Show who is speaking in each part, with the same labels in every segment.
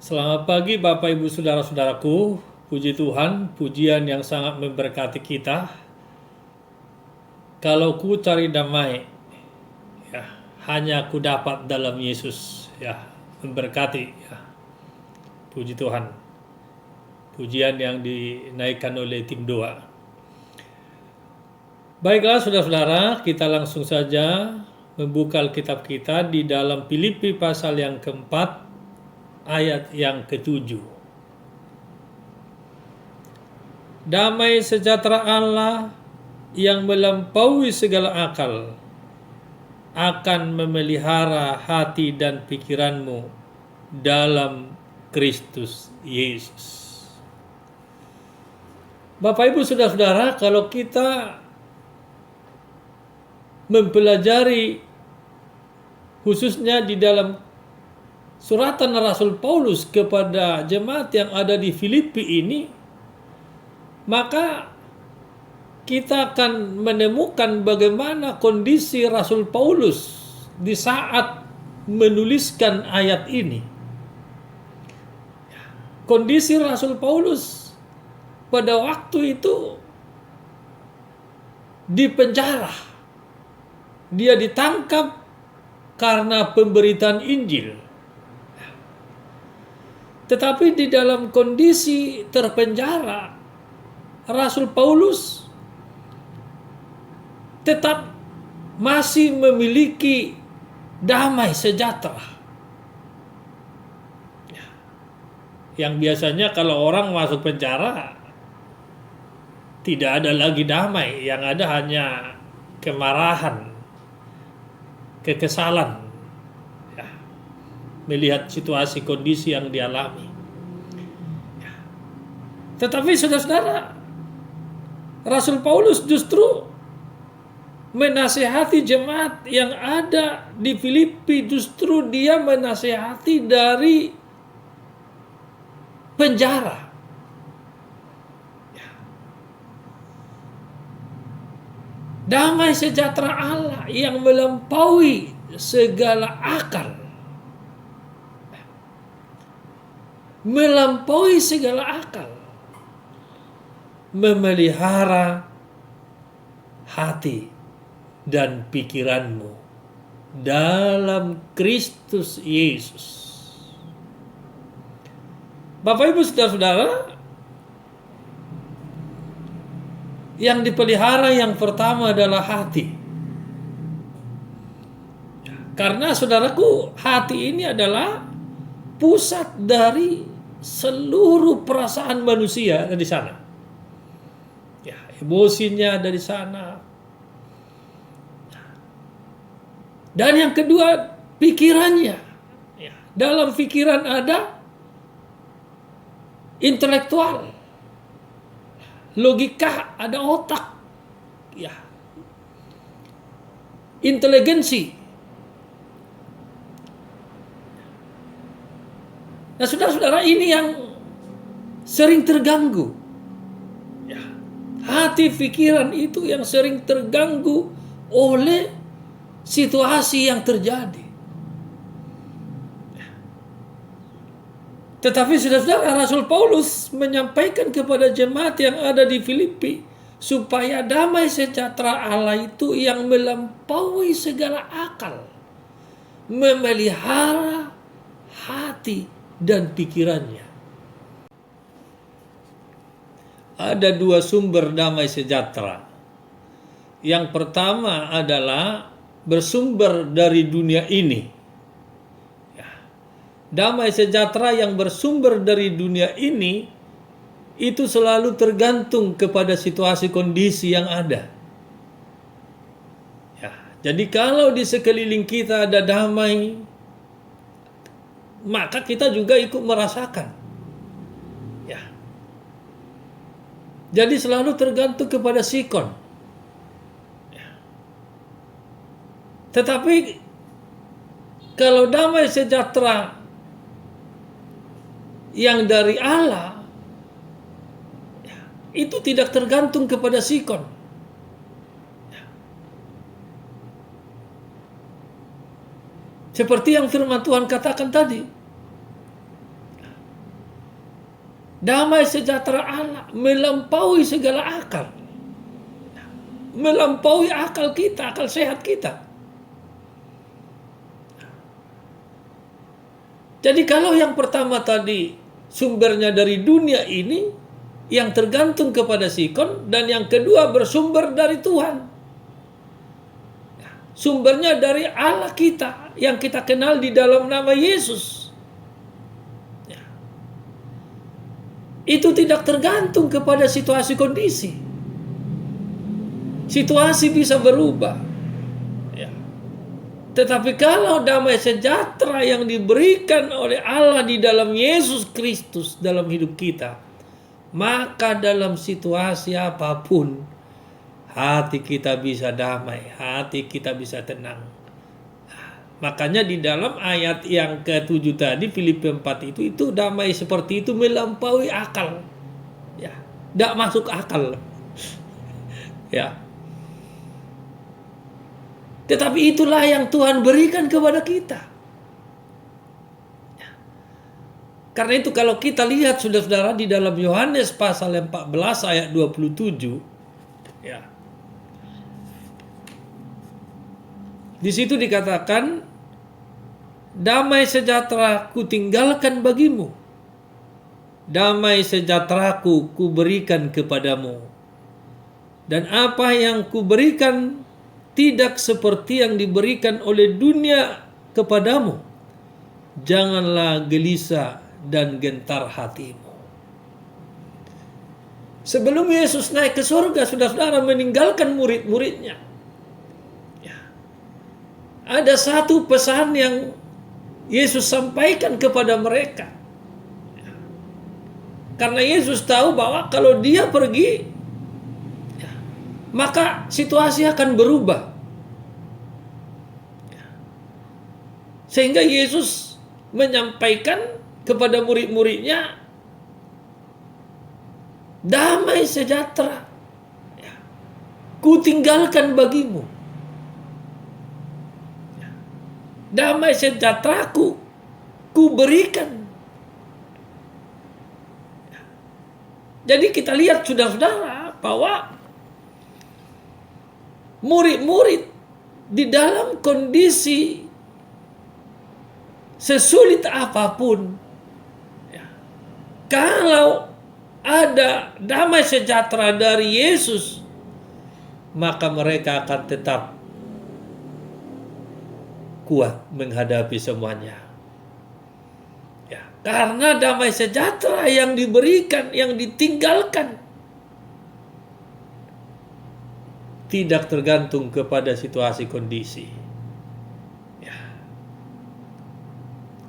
Speaker 1: Selamat pagi Bapak Ibu Saudara-saudaraku. Puji Tuhan, pujian yang sangat memberkati kita. Kalau ku cari damai, ya, hanya ku dapat dalam Yesus, ya, memberkati, ya. Puji Tuhan. Pujian yang dinaikkan oleh tim doa. Baiklah saudara-saudara, kita langsung saja membuka Alkitab kita di dalam Filipi pasal yang keempat, ayat yang ke-7. Damai sejahtera Allah yang melampaui segala akal akan memelihara hati dan pikiranmu dalam Kristus Yesus. Bapak Ibu Saudara-saudara, kalau kita mempelajari khususnya di dalam suratan Rasul Paulus kepada jemaat yang ada di Filipi ini, maka kita akan menemukan bagaimana kondisi Rasul Paulus di saat menuliskan ayat ini. Kondisi Rasul Paulus pada waktu itu di penjara. Dia ditangkap karena pemberitaan Injil. Tetapi di dalam kondisi terpenjara, Rasul Paulus tetap masih memiliki damai sejahtera. Yang biasanya kalau orang masuk penjara, tidak ada lagi damai, yang ada hanya kemarahan, kekesalan, melihat situasi kondisi yang dialami. Tetapi saudara-saudara, Rasul Paulus justru menasihati jemaat yang ada di Filipi, justru dia menasihati dari penjara. Damai sejahtera Allah yang melampaui segala akal melampaui segala akal, memelihara hati dan pikiranmu dalam Kristus Yesus. Bapak Ibu Saudara-saudara, yang dipelihara yang pertama adalah hati. Karena saudaraku, hati ini adalah pusat dari seluruh perasaan manusia di sana. Ya, emosinya dari sana. Dan yang kedua, pikirannya. Ya, dalam pikiran ada intelektual, logika, ada otak, ya, inteligensi. Nah, saudara-saudara, ini yang sering terganggu. Ya, hati pikiran itu yang sering terganggu oleh situasi yang terjadi. Tetapi saudara-saudara, Rasul Paulus menyampaikan kepada jemaat yang ada di Filipi supaya damai sejahtera Allah itu yang melampaui segala akal memelihara hati dan pikirannya. Ada dua sumber damai sejahtera. Yang pertama adalah bersumber dari dunia ini. Damai sejahtera yang bersumber dari dunia ini itu selalu tergantung kepada situasi kondisi yang ada. Ya, jadi kalau di sekeliling kita ada damai, maka kita juga ikut merasakan. Ya. Jadi selalu tergantung kepada sikon. Ya. Tetapi kalau damai sejahtera yang dari Allah, itu tidak tergantung kepada sikon. Seperti yang firman Tuhan katakan tadi, damai sejahtera Allah melampaui segala akal, melampaui akal kita, akal sehat kita. Jadi kalau yang pertama tadi sumbernya dari dunia ini yang tergantung kepada sikon, dan yang kedua bersumber dari Tuhan. Sumbernya dari Allah kita yang kita kenal di dalam nama Yesus. Itu tidak tergantung kepada situasi kondisi. Situasi bisa berubah. Tetapi kalau damai sejahtera yang diberikan oleh Allah di dalam Yesus Kristus dalam hidup kita, maka dalam situasi apapun hati kita bisa damai, hati kita bisa tenang. Makanya di dalam ayat yang ke-7 tadi, Filipi 4 itu damai seperti itu melampaui akal. Ya, tidak masuk akal. Ya. Tetapi itulah yang Tuhan berikan kepada kita. Karena itu kalau kita lihat saudara-saudara di dalam Yohanes pasal 14 ayat 27, ya. Di situ dikatakan, damai sejahtera ku tinggalkan bagimu, damai sejahteraku ku berikan kepadamu, dan apa yang ku berikan tidak seperti yang diberikan oleh dunia kepadamu. Janganlah gelisah dan gentar hatimu. Sebelum Yesus naik ke surga, saudara-saudara, meninggalkan murid-muridnya, ya, ada satu pesan yang Yesus sampaikan kepada mereka. Karena Yesus tahu bahwa kalau dia pergi, maka situasi akan berubah. Sehingga Yesus menyampaikan kepada murid-muridnya, damai sejahtera ku tinggalkan bagimu. Damai sejahteraku ku berikan Jadi kita lihat saudara-saudara bahwa murid-murid di dalam kondisi sesulit apapun, ya, kalau ada damai sejahtera dari Yesus, maka mereka akan tetap kuat menghadapi semuanya. Ya, karena damai sejahtera yang diberikan, yang ditinggalkan, tidak tergantung kepada situasi kondisi. Ya.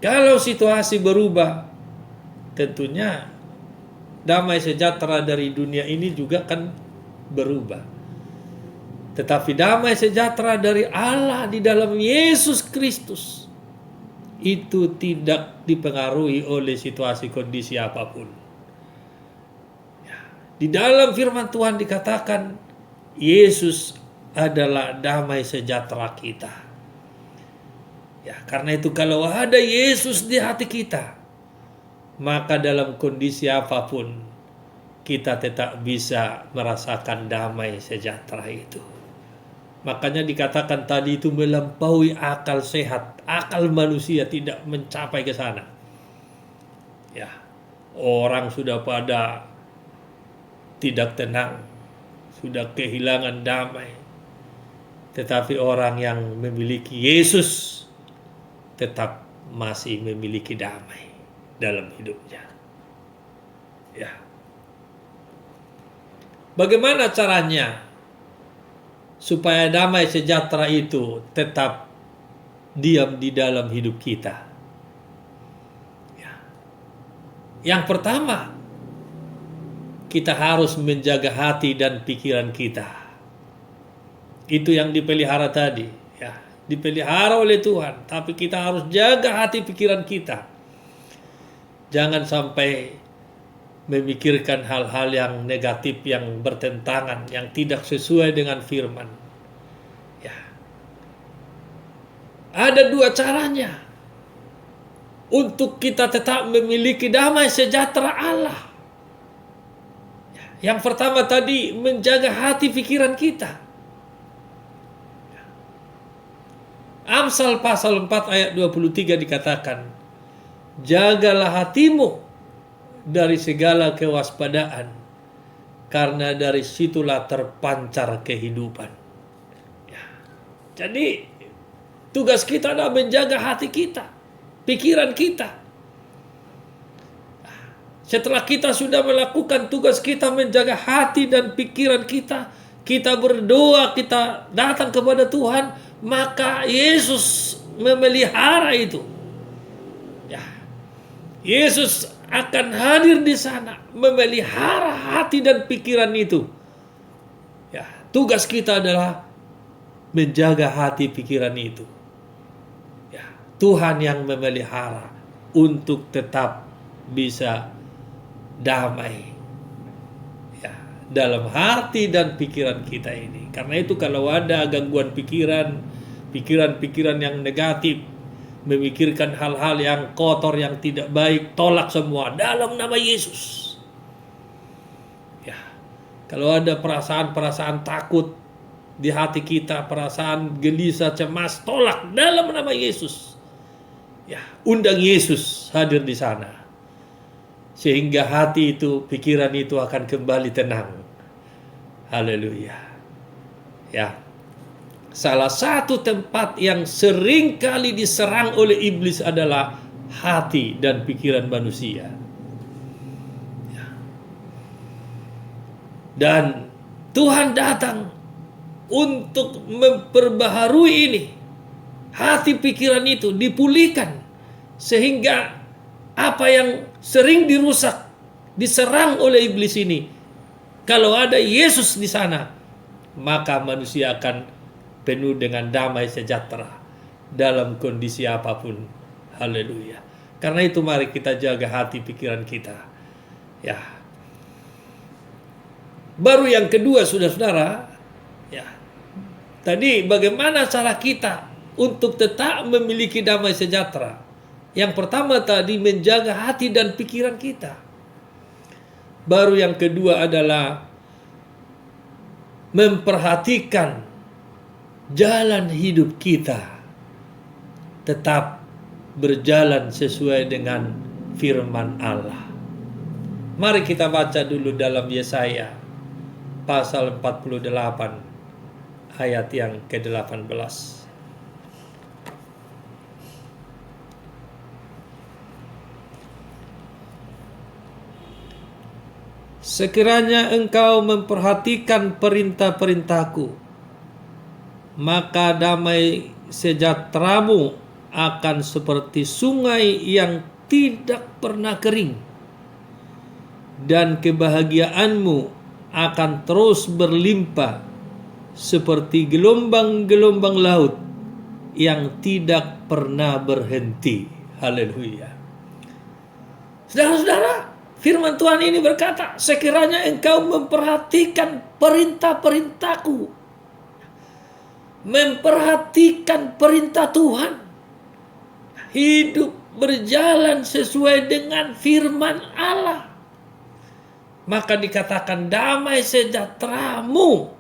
Speaker 1: Kalau situasi berubah, tentunya damai sejahtera dari dunia ini juga kan berubah. Tetapi damai sejahtera dari Allah di dalam Yesus Kristus itu tidak dipengaruhi oleh situasi kondisi apapun. Ya. Di dalam firman Tuhan dikatakan Yesus adalah damai sejahtera kita. Ya, karena itu kalau ada Yesus di hati kita, maka dalam kondisi apapun kita tetap bisa merasakan damai sejahtera itu. Makanya dikatakan tadi itu melampaui akal sehat, akal manusia tidak mencapai ke sana. Ya, orang sudah pada tidak tenang, sudah kehilangan damai. Tetapi orang yang memiliki Yesus tetap masih memiliki damai dalam hidupnya. Ya. Bagaimana caranya supaya damai sejahtera itu tetap diam di dalam hidup kita? Ya. Yang pertama, kita harus menjaga hati dan pikiran kita. Itu yang dipelihara tadi, ya, dipelihara oleh Tuhan, tapi kita harus jaga hati pikiran kita. Jangan sampai memikirkan hal-hal yang negatif, yang bertentangan, yang tidak sesuai dengan firman. Ya. Ada dua caranya untuk kita tetap memiliki damai sejahtera Allah. Yang pertama tadi, menjaga hati pikiran kita. Amsal pasal 4 ayat 23 dikatakan, jagalah hatimu dari segala kewaspadaan, karena dari situlah terpancar kehidupan. Ya. Jadi tugas kita adalah menjaga hati kita, pikiran kita. Setelah kita sudah melakukan tugas kita menjaga hati dan pikiran kita, kita berdoa, kita datang kepada Tuhan, maka Yesus memelihara itu. Ya. Yesus akan hadir di sana memelihara hati dan pikiran itu. Ya, tugas kita adalah menjaga hati pikiran itu. Ya, Tuhan yang memelihara untuk tetap bisa damai, ya, dalam hati dan pikiran kita ini. Karena itu kalau ada gangguan pikiran, pikiran-pikiran yang negatif, memikirkan hal-hal yang kotor, yang tidak baik, tolak semua dalam nama Yesus. Ya, kalau ada perasaan-perasaan takut di hati kita, perasaan gelisah, cemas, tolak dalam nama Yesus. Ya, undang Yesus hadir di sana. Sehingga hati itu, pikiran itu akan kembali tenang. Haleluya. Ya. Salah satu tempat yang sering kali diserang oleh iblis adalah hati dan pikiran manusia. Ya. Dan Tuhan datang untuk memperbaharui ini. Hati pikiran itu dipulihkan. Sehingga apa yang sering dirusak, diserang oleh iblis ini, kalau ada Yesus di sana, maka manusia akan penuh dengan damai sejahtera dalam kondisi apapun. Haleluya. Karena itu mari kita jaga hati pikiran kita. Ya. Baru yang kedua, saudara-saudara, ya. Tadi bagaimana cara kita untuk tetap memiliki damai sejahtera? Yang pertama tadi, menjaga hati dan pikiran kita. Baru yang kedua adalah memperhatikan jalan hidup kita tetap berjalan sesuai dengan firman Allah. Mari kita baca dulu dalam Yesaya pasal 48 ayat yang ke-18. Sekiranya engkau memperhatikan perintah-perintahku, maka damai sejahteramu akan seperti sungai yang tidak pernah kering, dan kebahagiaanmu akan terus berlimpah seperti gelombang-gelombang laut yang tidak pernah berhenti. Haleluya. Saudara-saudara, firman Tuhan ini berkata, sekiranya engkau memperhatikan perintah-perintahku, memperhatikan perintah Tuhan, hidup berjalan sesuai dengan firman Allah, maka dikatakan damai sejahteramu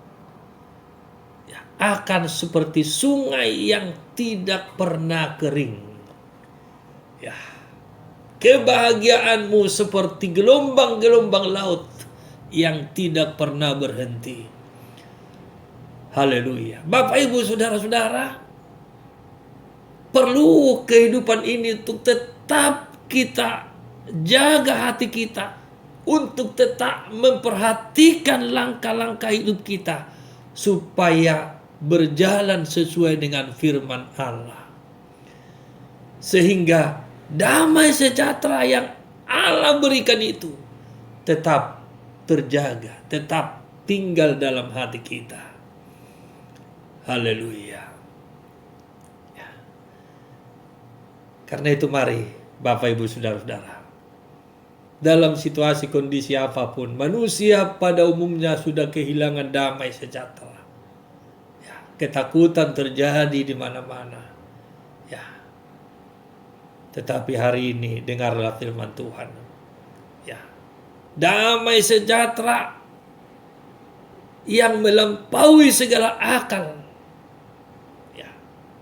Speaker 1: akan seperti sungai yang tidak pernah kering. Ya. Kebahagiaanmu seperti gelombang-gelombang laut yang tidak pernah berhenti. Haleluya. Bapak, Ibu, saudara-saudara, perlu kehidupan ini untuk tetap kita jaga hati kita, untuk tetap memperhatikan langkah-langkah hidup kita supaya berjalan sesuai dengan firman Allah. Sehingga damai sejahtera yang Allah berikan itu tetap terjaga, tetap tinggal dalam hati kita. Haleluya. Ya. Karena itu mari Bapak, Ibu, saudara-saudara, dalam situasi kondisi apapun, manusia pada umumnya sudah kehilangan damai sejahtera. Ya, ketakutan terjadi di mana-mana. Ya. Tetapi hari ini dengarlah firman Tuhan. Ya. Damai sejahtera yang melampaui segala akal. Ya.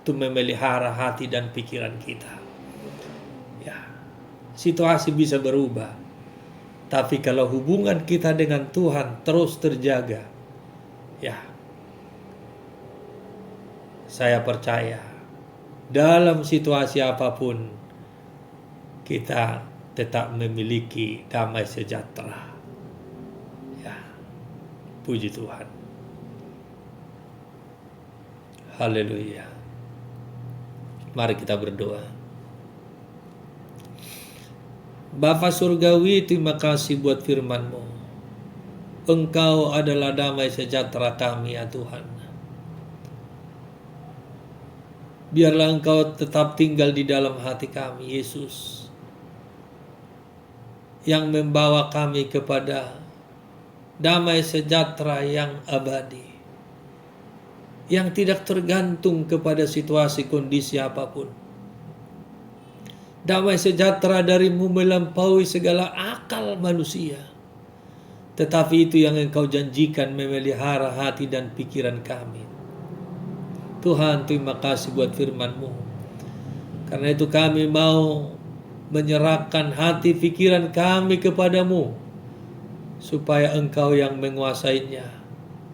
Speaker 1: Itu memelihara hati dan pikiran kita. Ya. Situasi bisa berubah. Tapi kalau hubungan kita dengan Tuhan terus terjaga, ya, saya percaya dalam situasi apapun kita tetap memiliki damai sejahtera. Ya, puji Tuhan. Haleluya. Mari kita berdoa. Bapa Surgawi, terima kasih buat firman-Mu. Engkau adalah damai sejahtera kami, ya Tuhan. Biarlah Engkau tetap tinggal di dalam hati kami, Yesus, yang membawa kami kepada damai sejahtera yang abadi, yang tidak tergantung kepada situasi kondisi apapun. Damai sejahtera dari-Mu melampaui segala akal manusia. Tetapi itu yang Engkau janjikan memelihara hati dan pikiran kami. Tuhan, terima kasih buat firman-Mu. Karena itu kami mau menyerahkan hati pikiran kami kepada-Mu, supaya Engkau yang menguasainya,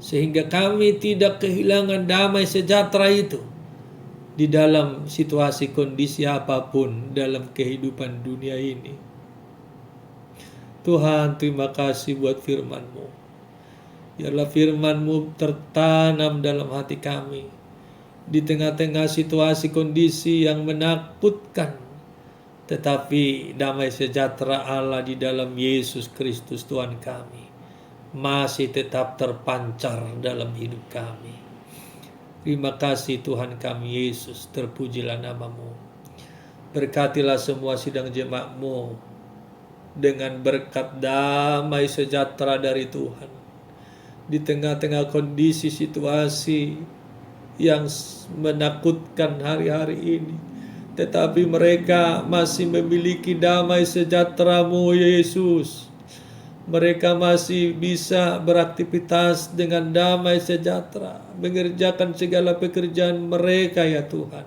Speaker 1: sehingga kami tidak kehilangan damai sejahtera itu di dalam situasi kondisi apapun dalam kehidupan dunia ini. Tuhan, terima kasih buat firman-Mu. Biarlah firman-Mu tertanam dalam hati kami di tengah-tengah situasi kondisi yang menakutkan, tetapi damai sejahtera Allah di dalam Yesus Kristus Tuhan kami masih tetap terpancar dalam hidup kami. Terima kasih Tuhan kami Yesus, terpujilah nama-Mu. Berkatilah semua sidang jemaat-Mu dengan berkat damai sejahtera dari Tuhan. Di tengah-tengah kondisi situasi yang menakutkan hari-hari ini, tetapi mereka masih memiliki damai sejahtera-Mu Yesus. mereka masih bisa beraktivitas dengan damai sejahtera, mengerjakan segala pekerjaan mereka ya Tuhan.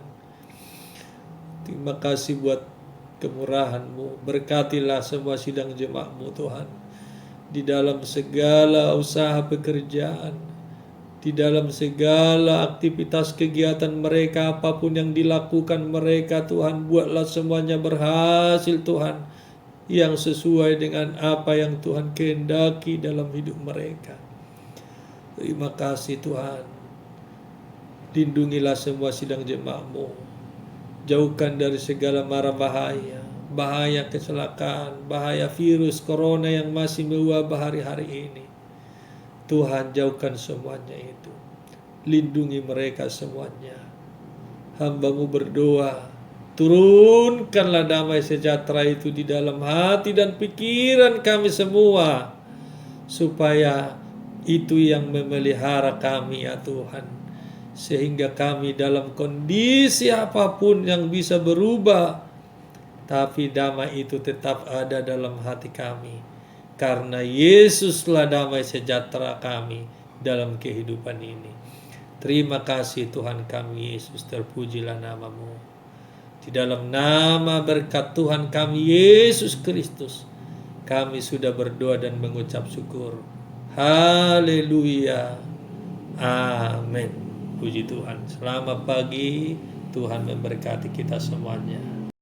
Speaker 1: Terima kasih buat kemurahan-Mu. Berkatilah semua sidang jemaat-Mu Tuhan, di dalam segala usaha pekerjaan, di dalam segala aktivitas kegiatan mereka, apapun yang dilakukan mereka Tuhan, buatlah semuanya berhasil Tuhan, yang sesuai dengan apa yang Tuhan kehendaki dalam hidup mereka. Terima kasih Tuhan. Lindungilah semua sidang jemaat-Mu. Jauhkan dari segala mara bahaya, bahaya kecelakaan, bahaya virus corona yang masih mewabah hari-hari ini. Tuhan, jauhkan semuanya itu. Lindungi mereka semuanya. Hamba-Mu berdoa, turunkanlah damai sejahtera itu di dalam hati dan pikiran kami semua, supaya itu yang memelihara kami ya Tuhan, sehingga kami dalam kondisi apapun yang bisa berubah, tapi damai itu tetap ada dalam hati kami, karena Yesuslah damai sejahtera kami dalam kehidupan ini. Terima kasih Tuhan kami Yesus, terpujilah nama-Mu. Di dalam nama berkat Tuhan kami Yesus Kristus, kami sudah berdoa dan mengucap syukur. Haleluya. Amin. Puji Tuhan. Selamat pagi. Tuhan memberkati kita semuanya.